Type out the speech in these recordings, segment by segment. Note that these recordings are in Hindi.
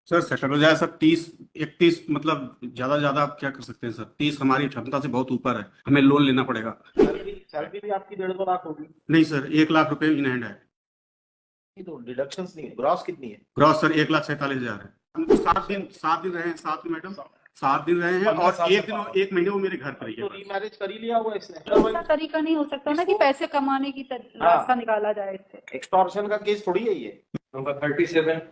सर सेटल हो जाए सर। 30 31 मतलब ज्यादा आप क्या कर सकते हैं सर? 30 हमारी क्षमता से बहुत ऊपर है, हमें लोन लेना पड़ेगा। सैलरी भी आपकी 1.5 लाख होगी। नहीं सर, 1 लाख रुपए इन हैंड है। ये तो डिडक्शंस नहीं है, ग्रॉस कितनी है? ग्रॉस सर 1,47,000 है। हम 7 दिन रहे हैं साथ में मैडम, 7 दिन रहे हैं और एक महीने वो मेरे घर पर ही तो है। रीमैरिज कर ही लिया हुआ इसने। ऐसा तरीका नहीं हो सकता ना कि पैसे कमाने की रास्ता निकाला जाए इससे। एक्सटॉर्शन का केस थोड़ी है ये। Number 37.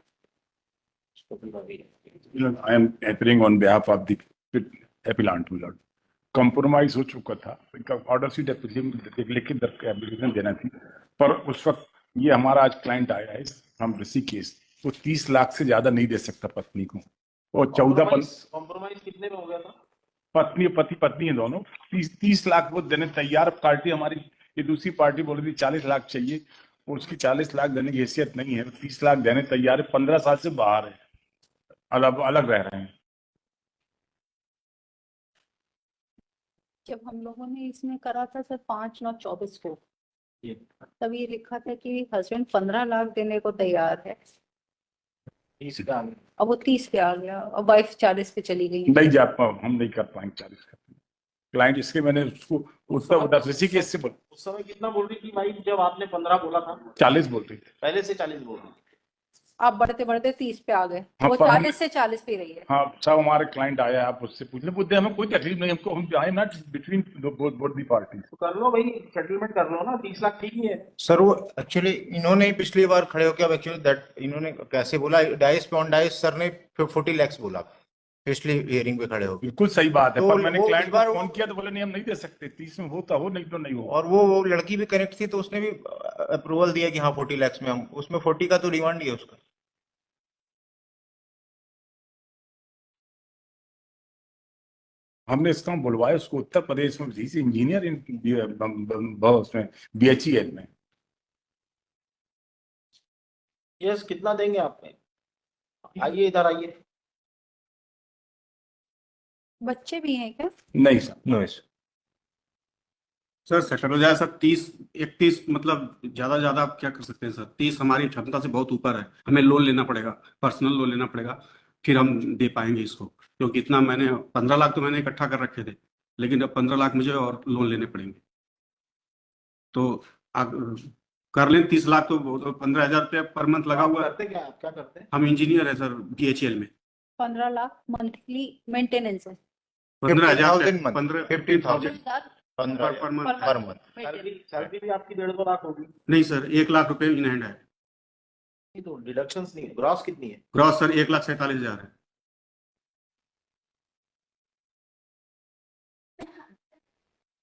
I am appearing on behalf of the appellant, my lord. Compromise हो चुका था, इनका ऑर्डर शीट लिखित एप्लीकेशन देना थी, पर उस वक्त ये हमारा आज क्लाइंट आया है हम ऋषिकेश, वो 30 लाख से ज्यादा नहीं दे सकता पत्नी को, और 14 कॉम्प्रोमाइज कितने में हो गया था? पत्नी है दोनों, 30 लाख वो देने तैयार। पार्टी हमारी ये दूसरी पार्टी बोल रही 40 लाख चाहिए, उसकी 40 लाख देने की हैसियत नहीं है, 30 लाख देने तैयार है। 15 साल से बाहर है, अलग रह रहे हैं। जब हम लोगों ने इसमें करा था सर 5/9/24 को, तब ये लिखा था कि हस्बैंड 15 लाख देने को तैयार है, अब वो 30 पे आ गया और वाइफ 40 पे चली गई। नहीं जा हम नहीं कर पाएंगे 40 का क्लाइंट, इसके मैंने उसको उत्तर ऋषिकेश से बोल। उस समय कितना बोल रही थी वाइफ जब आपने 15 बोला था? 40 बोल रही थी पहले से 40 बोल रही थी। आप बढ़ते बढ़ते 30 पे आ गए। हाँ, वो पर 40 से 40 पे रही है। हाँ सब हमारे क्लाइंट आया, आप उससे पूछने हमें कोई तकलीफ नहीं, हमको हम I am not between both the party. तो कर लो भाई, सेटलमेंट कर लो ना, 30 लाख ठीक ही है। सर वो एक्चुअली इन्होंने ही पिछली बार खड़े होकर, अब एक्चुअली दैट इन्होंने कैसे बोला, डाइस पे ऑन डाइस सर ने 40 लाख बोला पिछली हियरिंग पे खड़े होकर। बिल्कुल सही बात है, तो पर मैंने वो क्लाइंट इस को बार फोन किया तो बोले नहीं हम नहीं दे सकते, 30 में होता हो नहीं तो नहीं हो। और वो लड़की भी कनेक्ट थी तो उसने भी अप्रूवल दिया कि हाँ 40 लाख में हम, उसमें 40 का तो डिमांड ही है उसका। हमने इसका बुलवाया उसको उत्तर प्रदेश में, इंजीनियर उसमें BHEL में। यस, कितना देंगे आप? आइए इधर आइए। बच्चे भी हैं क्या? नहीं सर, नो सर सेटल हो जाए सर। 30 31 मतलब ज्यादा आप क्या कर सकते हैं सर? 30 हमारी क्षमता से बहुत ऊपर है, हमें लोन लेना पड़ेगा, पर्सनल लोन लेना पड़ेगा, फिर हम दे पाएंगे इसको। क्योंकि इतना मैंने 15 लाख तो मैंने इकट्ठा कर रखे थे, लेकिन अब 15 लाख मुझे और लोन लेने पड़ेंगे। तो आप कर लें 30 लाख, तो 15,000 रुपया पर मंथ लगा हुआ है। करते क्या, आप क्या करते हैं? हम इंजीनियर है सर BHEL में। 15 लाख मंथली मेंटेनेंस है। 15,000 15,000 per month. Per month. Salary भी आपकी 1.5 लाख होगी। नहीं सर, 1 लाख रुपए इन हैंड है। ये तो डिडक्शंस नहीं है, ग्रॉस कितनी है? ग्रॉस सर 1,47,000 है।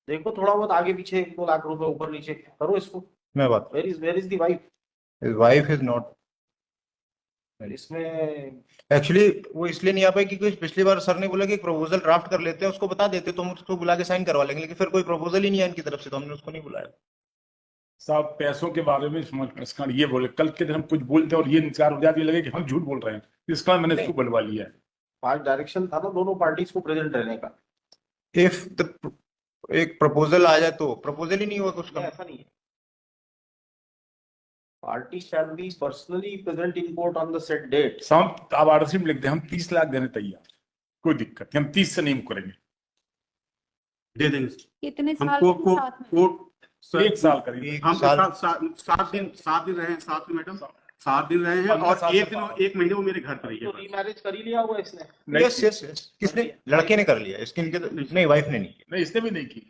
देखो थोड़ा बहुत आगे पीछे 1-2 लाख रुपए ऊपर नीचे करो इसको। मैं बात, where is the wife? Wife is not इसमें एक्चुअली, वो इसलिए नहीं आ पाई क्योंकि पिछली बार सर ने बोला कि प्रपोजल ड्राफ्ट कर लेते हैं, उसको बता देते तो हम उसको बुला के साइन करवा लेंगे, लेकिन फिर कोई प्रपोजल ही नहीं है इनकी तरफ से, तो हमने उसको नहीं बुलाया। साहब पैसों के बारे में समझ इसका ये बोले, कल के दिन हम कुछ बोलते और ये इंतजार हो जाती, लगे कि हम झूठ बोल रहे हैं, इसका मैंने इसको बुलवा लिया है। पांच डायरेक्शन था ना दोनों पार्टीज को प्रेजेंट रहने का। इफ एक प्रपोजल आ जाए तो प्रपोजल ही नहीं हुआ कुछ का। ऐसा नहीं है, party shall be personally present in court on the set date. साहब आप आरसी में लिख दे, हम 30 लाख देने तैयार, कोई दिक्कत नहीं, हम 30 से नहीं मुकरेंगे, दे देंगे। कितने हम साल को के साथ में? कोर्ट 1 साल करीब। हम साल। 7 दिन रहे हैं साथ में मैडम, 7 दिन रहे हैं 15 और साल से एक महीने वो मेरे घर पर ही तो है। रीमैरिज कर ही लिया हुआ इसने। यस यस यस, किसने? लड़के ने कर लिया, इसके इनके तो नहीं, वाइफ ने नहीं। नहीं इसने भी नहीं की।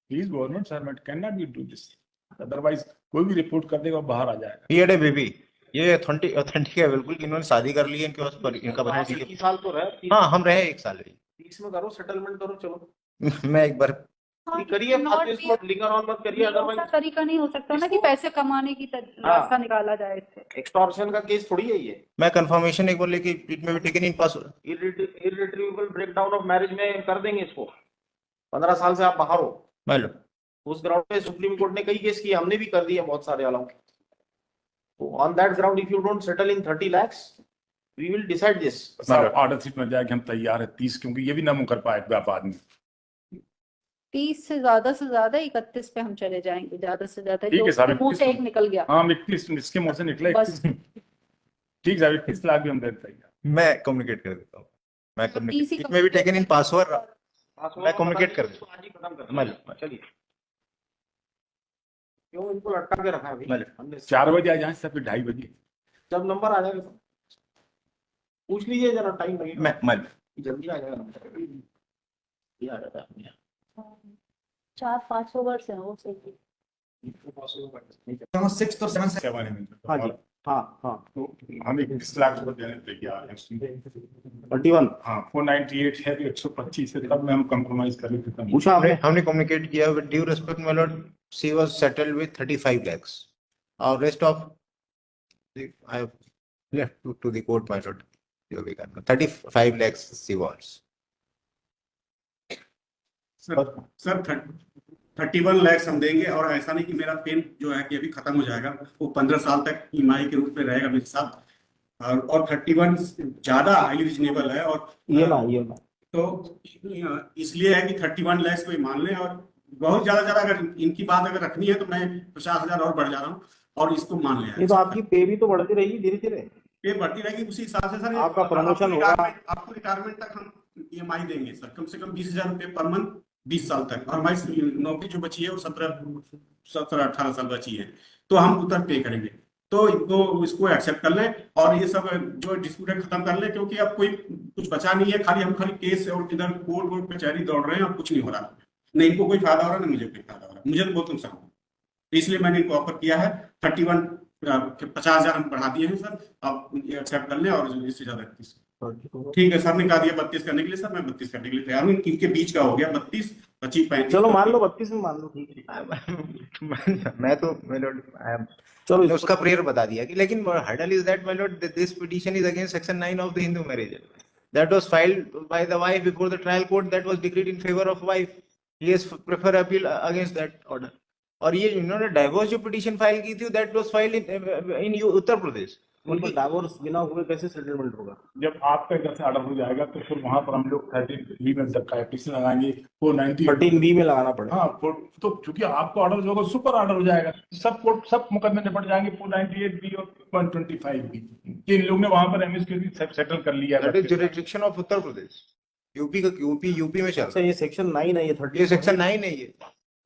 Please government servant can not be do this, otherwise कोई भी रिपोर्ट कर देगा बाहर आ जाएगा। ही हैड ए बेबी, ये ऑथेंटिक है बिल्कुल कि इन्होंने शादी कर ली है, इनके पास पर इनका बच्चा आप ठीक 21 साल तो रहे। है। हाँ हम रहे 1 साल रही। 30 में करो, सेटलमेंट करो, चलो मैं एक बार हाँ, करिए, not फातिल be- इसको लिंगर ऑन मत करिए, ऐसा अदरवाइज तरीका नहीं हो सकता ना कि पैसे कमाने की रास्ता निकाला जाए इससे। एक्सटॉर्शन का केस थोड़ी है ये। मैं कंफर्मेशन एक बार लेके इट में भी taken in pass. Irretrievable breakdown of marriage में कर देंगे इसको। 15 साल से आप बाहर हो। मान लो उस ग्राउंड पे सुप्रीम कोर्ट ने कई केस किए, हमने भी कर दिए बहुत सारे allow. On that ground if you don't settle in 30 lakhs we will decide this. Sir order sheet में जाए कि हम तैयार है 30, क्योंकि ये भी ना मुकर पाएगा आप आदमी। 30 से ज्यादा 31 पे हम चले जाएंगे, ज्यादा से ज्यादा। ठीक है जो साहब, मुंह से एक निकल गया हाँ 31 इसके मुंह से निकला बस। 31। ठीक है 31 लाख भी हम देते हैं। मैं कम्युनिकेट कर देता हूँ, मैं तो communicate, TC it may be taken in password, मैं communicate कर इसको आज ही खत्म कर मैं देंगे। चलिए, क्यों इनको लटका के रखा है अभी? मैं- हमने 4 बजे आ जाए सब, 2:30 बजे। जब नंबर आ जाएगा तो पूछ लीजिए, जरा टाइम लगेगा, मैं जल्दी आ जाएगा नंबर, ये आ जाता है अपने आप। 400-500 वर्ष है वो सही। इनको possible बात नहीं है। 6th और 7th 7 में हाँ जी, हाँ हाँ, तो हम 21 लाख रुपए देने तैयार हैं। 31 हाँ 498 है तो 125 है, तब में हम कॉम्प्रोमाइज कर लेते हैं। पूछा आपने? हमने कम्युनिकेट किया with due respect my lord, she was settled with 35 lakhs और rest of I have left to the court my lord, जो भी करना 35 lakhs she wants. Sir 31 lakh हम देंगे, और ऐसा नहीं कि मेरा पेन जो है कि अभी खत्म हो जाएगा, वो 15 साल तक ईएमआई के रूप में रहेगा मेरे साथ। और 31 ज्यादा हाईली रीजनेबल है, और ये तो इसलिए है कि 31 लाख को ही मान लें, और बहुत ज्यादा अगर इनकी बात अगर रखनी है तो मैं 50,000 और बढ़ जा रहा हूँ, और इसको मान लें। ये तो आपकी पे भी तो बढ़ती रहेगी धीरे धीरे। पे बढ़ती रहेगी उसी हिसाब से सर। आपका promotion होगा। आपको रिटायरमेंट तक हम ईएमआई देंगे सर, कम से कम 20,000 रुपये पर मंथ 20 साल तक। और हमारी नौकरी जो बची है वो 17-18 साल बची है, तो हम उतना पे करेंगे। तो इसको एक्सेप्ट कर लें, और ये सब जो डिस्प्यूट है खत्म कर लें, क्योंकि अब कोई कुछ बचा नहीं है, खाली केस और इधर कोर्ट कचहरी दौड़ रहे हैं, और कुछ नहीं हो रहा। नहीं इनको कोई फायदा हो रहा, नहीं मुझे कोई फायदा हो रहा, मुझे तो बहुत नुकसान हो रहा। इसलिए मैंने इनको ऑफर किया है 31 50,000 हम बढ़ा दिए हैं सर, आप एक्सेप्ट कर लें, और इससे ज्यादा 31। ठीक है, सर ने कहा दिया 32 करने के लिए, सर मैं 32 करने के लिए तैयार हूँ। इनके बीच का हो गया 32, 25, 35। चलो मान लो 32 में मान लो, ठीक है। मैं तो माय लॉर्ड चलो मैंने उसका प्रेयर बता दिया कि, लेकिन hurdle is that my Lord, this petition is against section 9 of the Hindu marriage that was filed by the wife before the trial court, that was decreed in favor of wife. He has prefer appeal against that order. और ये इन्होंने डाइवोर्स जो पिटीशन फाइल की थी, that was filed in Uttar Pradesh. उनको डाइवोर्स बिना हुए कैसे सेटलमेंट होगा? जब आपका इधर से ऑर्डर हो जाएगा तो फिर वहां पर हम लोग 13B में एप्लीकेशन लगाएंगे, 490 13B में लगाना पड़ेगा। हाँ तो चूंकि आपका ऑर्डर होगा सुपर ऑर्डर हो जाएगा, सब मुकदमे निपट जाएंगे 498B और 125B। इन लोग ने वहां पर एमएस के सेटल कर लिया That is jurisdiction of Uttar Pradesh. UP में चल अच्छा, ये सेक्शन 9 है, ये 30 ये सेक्शन 9 है ये।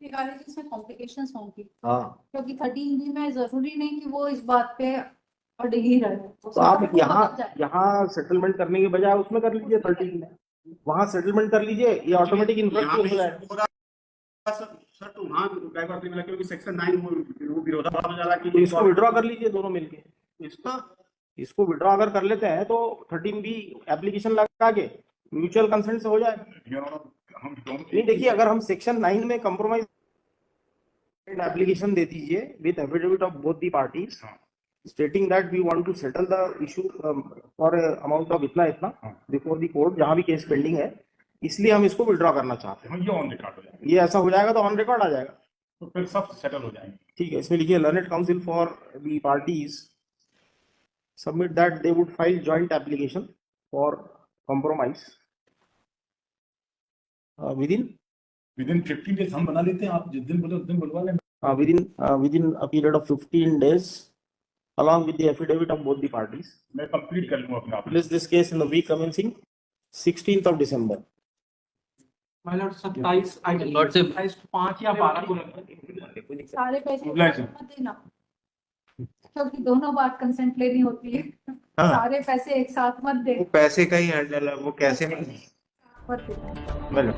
इसमें कॉम्प्लिकेशंस होंगी, हाँ, क्योंकि 13B में जरूरी नहीं कि वो इस बात पे अड़ ही रहे। तो आप यहाँ सेटलमेंट करने के बजाय उसमें कर लीजिए 13 में, वहाँ सेटलमेंट कर लीजिए, ये ऑटोमेटिक इन्फ्लक्ट हो जाएगा। सर तो वहाँ डाइवर्स नहीं मिला, क्योंकि सेक्शन 9 वो विरोधाभास हो जा रहा है तो इसको विड्रॉ कर लीजिए दोनों मिलके। इसका इसको विड्रॉ अगर कर लेते हैं तो 13B एप्लीकेशन लगा के म्यूचुअल कंसेंट से हो जाए। नहीं देखिए, अगर हम सेक्शन 9 में कंप्रोमाइज एप्लीकेशन दे दीजिए with affidavit of both the parties stating that we want to settle the issue for amount of इतना बिफोर द कोर्ट, जहां भी केस पेंडिंग है, इसलिए हम इसको विड्रॉ करना चाहते हैं। ये ऑन रिकॉर्ड हो जाएगा, ये ऐसा हो जाएगा तो ऑन रिकॉर्ड आ जाएगा। तो फिर सब सेटल हो जाएंगे। ठीक है, इसमें लिखिए learned council for the parties submit that they would file joint application for compromise within 15 days हम बना लेते हैं, आप जिस दिन बोले उस दिन बुलवा लें। within a period of 15 days along with the affidavit of both the parties. मैं कंप्लीट कर लूंगा अपना। Place this case in the week commencing 16th of December. मतलब 27 28 5 या 12 को लगता है। सारे पैसे Mobilize मत देना, क्योंकि दोनों बार कंसेंट लेनी होती है। हाँ। सारे पैसे एक साथ मत दे। वो पैसे का ही हैंडल है, वो कैसे मत दे। मतलब